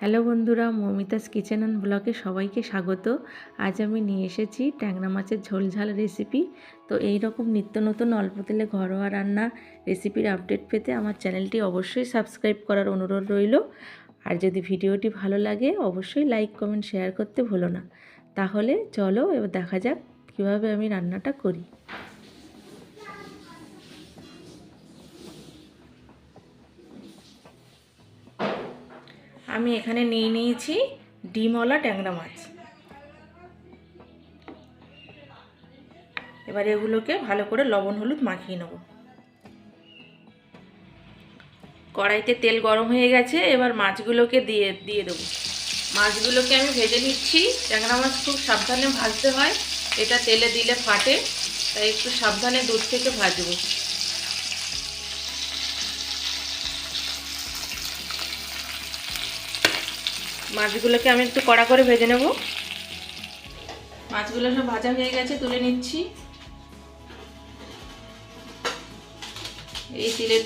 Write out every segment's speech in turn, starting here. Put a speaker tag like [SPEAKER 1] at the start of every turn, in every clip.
[SPEAKER 1] Hello বন্ধুরা, Moumita's kitchen and ব্লগে সবাইকে স্বাগত। আজ আমি নিয়ে এসেছি ট্যাংরা মাছের ঝোল ঝাল রেসিপি। তো এই রকম নিত্য নতুন অল্প তেলে ঘরোয়া রান্না রেসিপির আপডেট পেতে আমার চ্যানেলটি অবশ্যই সাবস্ক্রাইব করার অনুরোধ রইল। আর যদি ভিডিওটি ভালো লাগে অবশ্যই লাইক কমেন্ট শেয়ার করতে ভুলো না। তাহলে চলো এবার দেখা যাক কীভাবে আমি রান্নাটা করি। আমি এখানে নিয়ে নিয়েছি ডিমওয়ালা ট্যাংরা মাছ। এবার এগুলোকে ভালো করে লবণ হলুদ মাখিয়ে নেব। কড়াইতে তেল গরম হয়ে গেছে, এবার মাছগুলোকে দিয়ে দেবো। মাছগুলোকে আমি ভেজে নিচ্ছি। ট্যাংরা মাছ খুব সাবধানে ভাজতে হয়, এটা তেলে দিলে ফাটে, তাই একটু সাবধানে দূর থেকে ভাজবো। মাছগুলোকে আমি একটু কড়া করে ভেজে নেব। মাছগুলো সব ভাজা হয়ে গেছে, তুলে নিচ্ছি। এই তেলে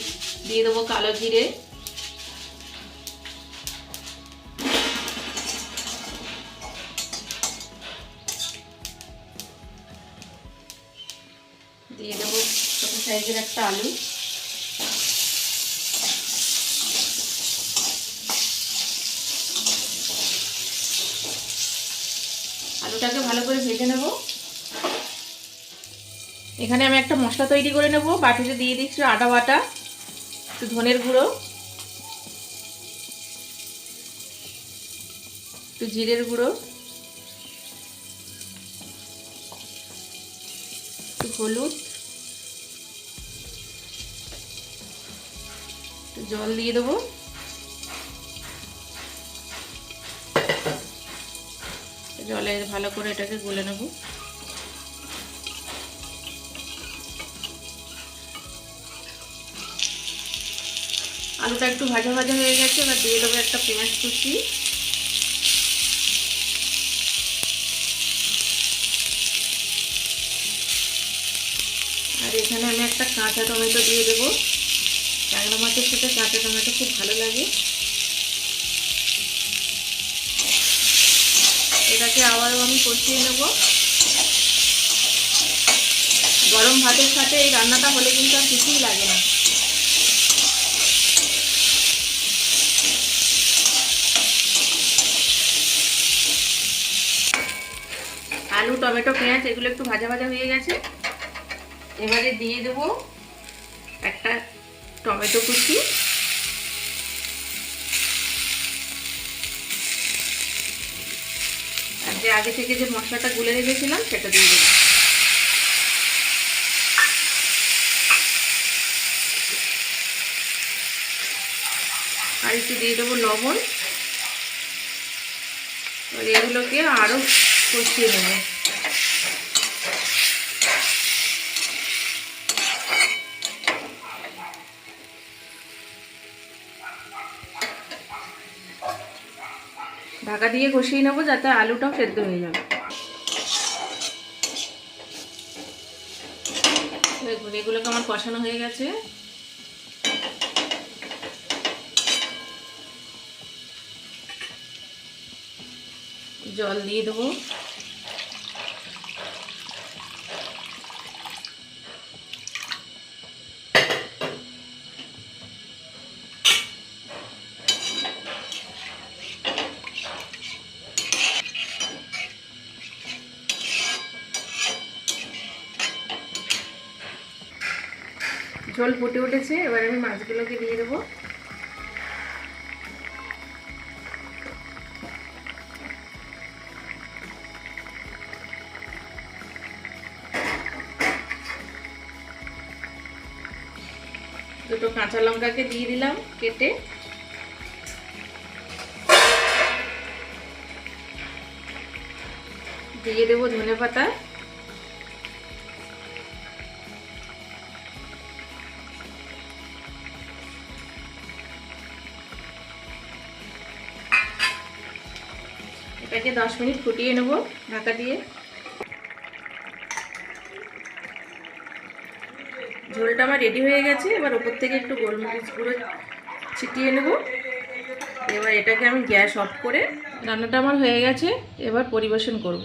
[SPEAKER 1] দিয়ে দেবো কালো জিরে, দিয়ে দেবো ছোটো সাইজের একটা আলু, আলুটাকে ভালো করে ভেজে নেব। এখানে আমি একটা মশলা তৈরি করে নেব। বাটিতে দিয়ে দিচ্ছি আদা বাটা, একটু ধনের গুঁড়ো, একটু জিরের গুঁড়ো, একটু হলুদ, একটু জল দিয়ে দেবো। জলে ভালো করে এটাকে গুলে নেব। আলুটা একটু ভাজা ভাজা হয়ে গেছে, এবার দিয়ে দেবো একটা পেঁয়াজ কুচি, আর এখানে আমি একটা কাঁচা টমেটো দিয়ে দেবো। ট্যাংরা মাছের সাথে কাঁচা টমেটো খুব ভালো লাগে। এটাকে আবারও আমি কষিয়ে নেব। গরম ভাতের সাথে এই রান্নাটা হলে কিন্তু আর কিছুই লাগে না। আলু টমেটো পেঁয়াজ এগুলো একটু ভাজা ভাজা হয়ে গেছে, এবারে দিয়ে দেবো একটা টমেটো কুচি, আর যে আগে থেকে যে মশলাটা গুলে রেখেছিলাম সেটা দিয়ে দেবো। আর একটু দিয়ে দেবো লবণ। আর এগুলোকে আরও কষিয়ে নেব। ঢাকা দিয়ে কষিয়ে নেবো যাতে আলুটাও সেদ্ধ হয়ে যাবে। দেখুন এগুলোকে আমার কষানো হয়ে গেছে। জল দিয়ে দেবো। ঝোল ফুটে উঠেছে, এবার আমি মাছগুলোকে দিয়ে দেবো। দুটো কাঁচা লঙ্কাকে দিয়ে দিলাম কেটে, দিয়ে দেবো ধনেপাতা, এটাকে 10 মিনিট ফুটিয়ে নেব ঢাকা দিয়ে। ঝোলটা আমার রেডি হয়ে গেছে, এবার উপর থেকে একটু গোলমরিচ গুঁড়ো ছিটিয়ে নেব। এবার এটাকে আমি গ্যাস অফ করে রান্নাটা আমার হয়ে গেছে, এবার পরিবেশন করব।